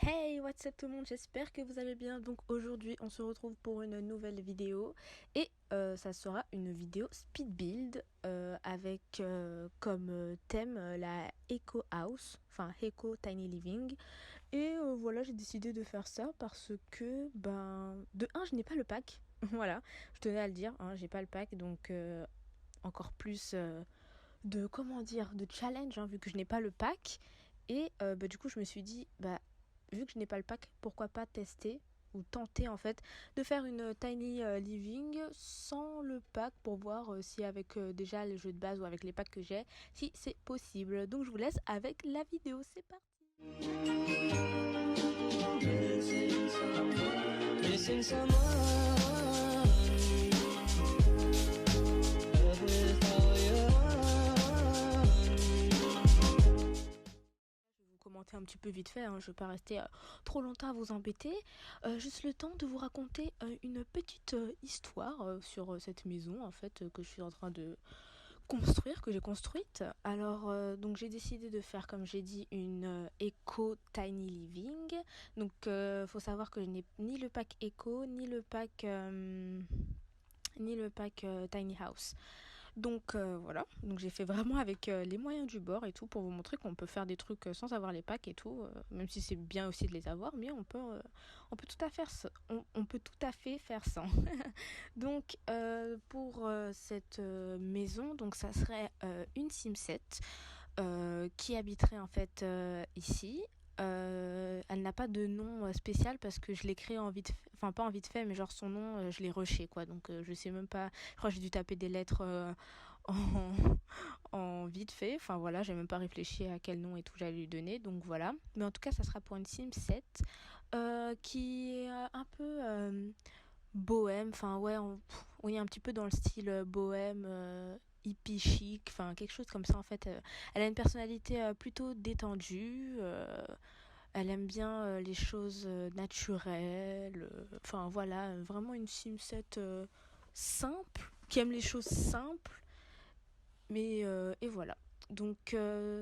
Hey, what's up tout le monde, j'espère que vous allez bien. Donc aujourd'hui on se retrouve pour une nouvelle vidéo et ça sera une vidéo speed build avec comme thème la Eco House, enfin Eco Tiny Living. Et voilà, j'ai décidé de faire ça parce que de un je n'ai pas le pack. Voilà, je tenais à le dire, hein, j'ai pas le pack, donc encore plus de challenge, hein, vu que je n'ai pas le pack. Et du coup je me suis dit vu que je n'ai pas le pack, pourquoi pas tester ou tenter en fait de faire une tiny living sans le pack pour voir si avec déjà les jeux de base ou avec les packs que j'ai, si c'est possible. Donc je vous laisse avec la vidéo, c'est parti. Missing someone. Commenter un petit peu vite fait, hein, je ne vais pas rester trop longtemps à vous embêter, juste le temps de vous raconter une petite histoire sur cette maison en fait que je suis en train de construire, que j'ai construite. Alors donc j'ai décidé de faire, comme j'ai dit, une Eco Tiny Living. Donc faut savoir que je n'ai ni le pack Eco ni le pack Tiny House. Donc voilà, donc j'ai fait vraiment avec les moyens du bord et tout pour vous montrer qu'on peut faire des trucs sans avoir les packs et tout, même si c'est bien aussi de les avoir, mais on peut tout à faire ça, on peut tout à fait faire sans. Donc pour cette maison, donc ça serait une Simset qui habiterait en fait ici. Elle n'a pas de nom spécial parce que je l'ai créé en vite fait, enfin pas en vite fait, mais genre son nom je l'ai rushé quoi, donc je sais même pas, je crois que j'ai dû taper des lettres en, en vite fait, enfin voilà, j'ai même pas réfléchi à quel nom et tout j'allais lui donner, donc voilà. Mais en tout cas ça sera pour une Sim 7 qui est un peu bohème, enfin ouais, on est un petit peu dans le style bohème, hippie chic, enfin quelque chose comme ça en fait. Elle a une personnalité plutôt détendue, elle aime bien les choses naturelles, enfin voilà, vraiment une Simset simple, qui aime les choses simples, mais et voilà. Donc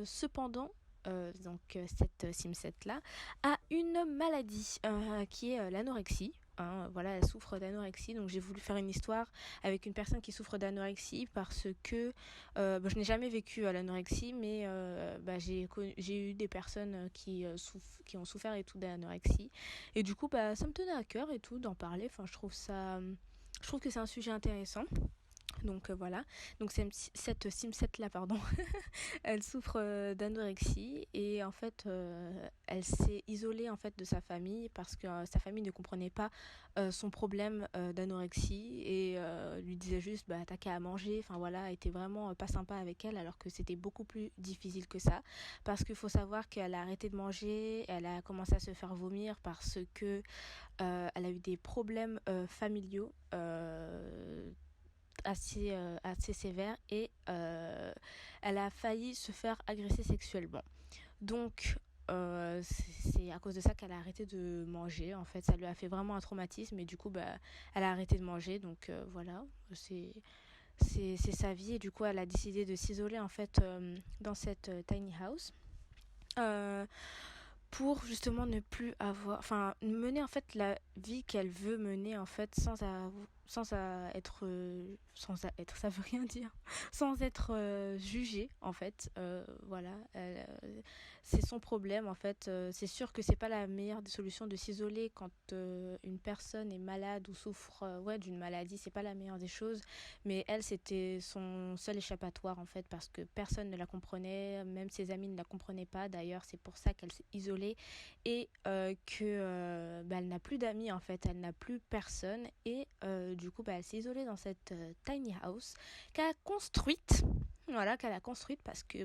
cependant, cette Simset là a une maladie qui est l'anorexie. Hein, voilà, elle souffre d'anorexie, donc j'ai voulu faire une histoire avec une personne qui souffre d'anorexie parce que je n'ai jamais vécu l'anorexie, mais j'ai eu des personnes qui ont souffert et tout d'anorexie, et du coup ça me tenait à cœur et tout d'en parler. Enfin, je trouve que c'est un sujet intéressant. Donc voilà, donc cette Simset là, pardon, elle souffre d'anorexie et en fait elle s'est isolée en fait de sa famille parce que sa famille ne comprenait pas son problème d'anorexie et lui disait juste t'as qu'à manger, enfin voilà, était vraiment pas sympa avec elle, alors que c'était beaucoup plus difficile que ça, parce qu'il faut savoir qu'elle a arrêté de manger, elle a commencé à se faire vomir parce que elle a eu des problèmes familiaux assez sévère, et elle a failli se faire agresser sexuellement. Donc c'est à cause de ça qu'elle a arrêté de manger. En fait, ça lui a fait vraiment un traumatisme et du coup elle a arrêté de manger. Donc voilà, c'est sa vie, et du coup elle a décidé de s'isoler en fait dans cette tiny house. Pour justement ne plus avoir, enfin mener en fait la vie qu'elle veut mener en fait ça veut rien dire, sans être jugée en fait, voilà, c'est son problème en fait. C'est sûr que c'est pas la meilleure des solutions de s'isoler quand une personne est malade ou souffre d'une maladie, c'est pas la meilleure des choses, mais elle, c'était son seul échappatoire en fait, parce que personne ne la comprenait, même ses amis ne la comprenaient pas. D'ailleurs, c'est pour ça qu'elle s'est isolée et elle n'a plus d'amis en fait, elle n'a plus personne, et du coup elle s'est isolée dans cette tiny house qu'elle a construite. Voilà, qu'elle a construite parce que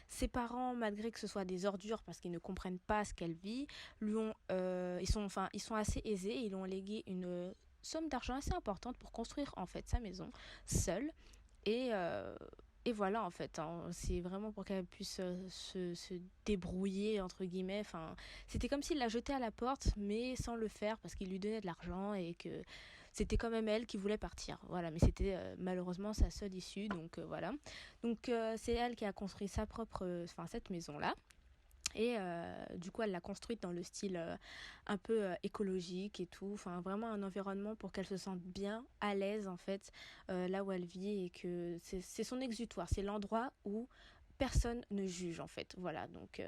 ses parents, malgré que ce soit des ordures parce qu'ils ne comprennent pas ce qu'elle vit, ils sont assez aisés, ils lui ont légué une somme d'argent assez importante pour construire en fait sa maison seule. Et voilà en fait, hein, c'est vraiment pour qu'elle puisse se débrouiller entre guillemets. Enfin, c'était comme s'il la jetait à la porte, mais sans le faire parce qu'il lui donnait de l'argent et que c'était quand même elle qui voulait partir. Voilà, mais c'était malheureusement sa seule issue. Donc voilà. Donc c'est elle qui a construit sa propre, cette maison là. Et du coup, elle l'a construite dans le style un peu écologique et tout. Enfin, vraiment un environnement pour qu'elle se sente bien, à l'aise en fait, là où elle vit et que c'est son exutoire. C'est l'endroit où personne ne juge en fait. Voilà, donc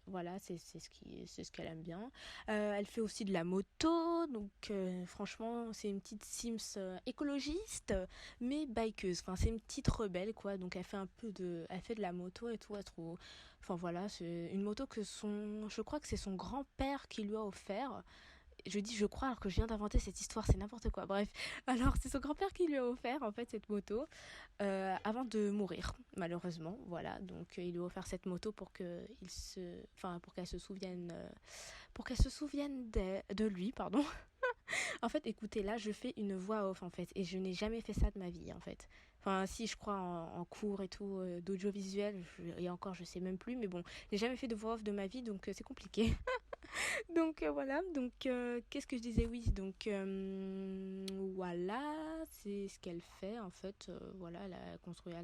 voilà, c'est ce qu'elle aime bien. Elle fait aussi de la moto, donc franchement, c'est une petite Sims écologiste, mais bikeuse. Enfin, c'est une petite rebelle quoi. Donc elle fait de la moto et tout. Elle trouve, enfin voilà, c'est une moto je crois que c'est son grand-père qui lui a offert. Je dis je crois alors que je viens d'inventer cette histoire, c'est n'importe quoi. Bref, alors c'est son grand-père qui lui a offert en fait cette moto avant de mourir malheureusement. Voilà, donc il lui a offert cette moto pour qu'elle se souvienne, de lui, pardon. En fait, écoutez, là, je fais une voix off, en fait, et je n'ai jamais fait ça de ma vie, en fait. Enfin, si, je crois, en cours et tout, d'audiovisuel, et encore, je sais même plus, mais bon, j'ai jamais fait de voix off de ma vie, donc c'est compliqué. Donc voilà, donc qu'est-ce que je disais? Oui, donc voilà, c'est ce qu'elle fait en fait. Voilà, elle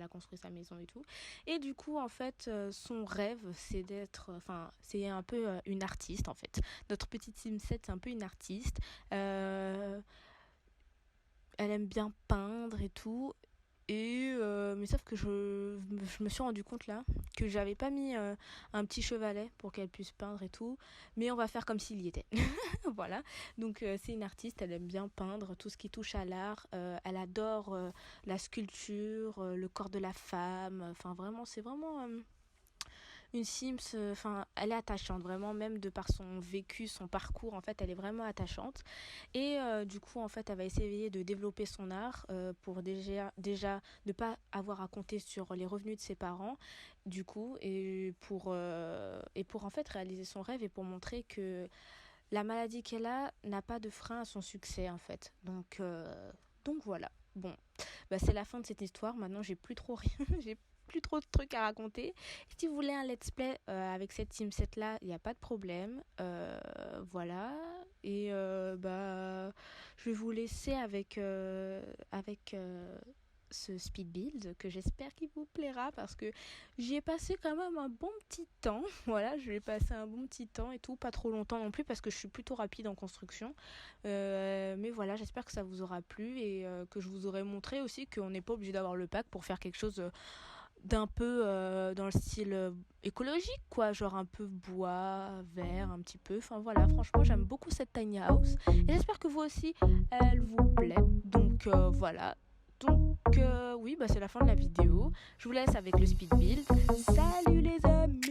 a construit sa maison et tout. Et du coup, en fait, son rêve, c'est d'être, enfin, c'est un peu une artiste en fait. Notre petite Simset, c'est un peu une artiste. Euh, Elle aime bien peindre et tout. Mais sauf que je me suis rendu compte là que j'avais pas mis un petit chevalet pour qu'elle puisse peindre et tout, mais on va faire comme s'il y était. Voilà, donc c'est une artiste, elle aime bien peindre tout ce qui touche à l'art, elle adore la sculpture, le corps de la femme, enfin vraiment c'est vraiment une Sims, enfin, elle est attachante vraiment, même de par son vécu, son parcours, en fait, elle est vraiment attachante. Et du coup, en fait, elle va essayer de développer son art pour déjà ne pas avoir à compter sur les revenus de ses parents, du coup, et pour en fait réaliser son rêve et pour montrer que la maladie qu'elle a n'a pas de frein à son succès, en fait. Donc voilà. Bon, bah, c'est la fin de cette histoire. Maintenant, j'ai plus trop rien. J'ai plus trop de trucs à raconter. Si vous voulez un let's play avec cette team set là, il n'y a pas de problème. Voilà. Et bah, je vais vous laisser avec ce speed build que j'espère qu'il vous plaira parce que j'y ai passé quand même un bon petit temps. Voilà, je vais passer un bon petit temps et tout, pas trop longtemps non plus parce que je suis plutôt rapide en construction. Mais voilà, j'espère que ça vous aura plu et que je vous aurai montré aussi qu'on n'est pas obligé d'avoir le pack pour faire quelque chose d'un peu dans le style écologique quoi, genre un peu bois, vert un petit peu, enfin voilà, franchement j'aime beaucoup cette tiny house et j'espère que vous aussi elle vous plaît, donc voilà, donc oui bah c'est la fin de la vidéo, je vous laisse avec le speed build, salut les amis.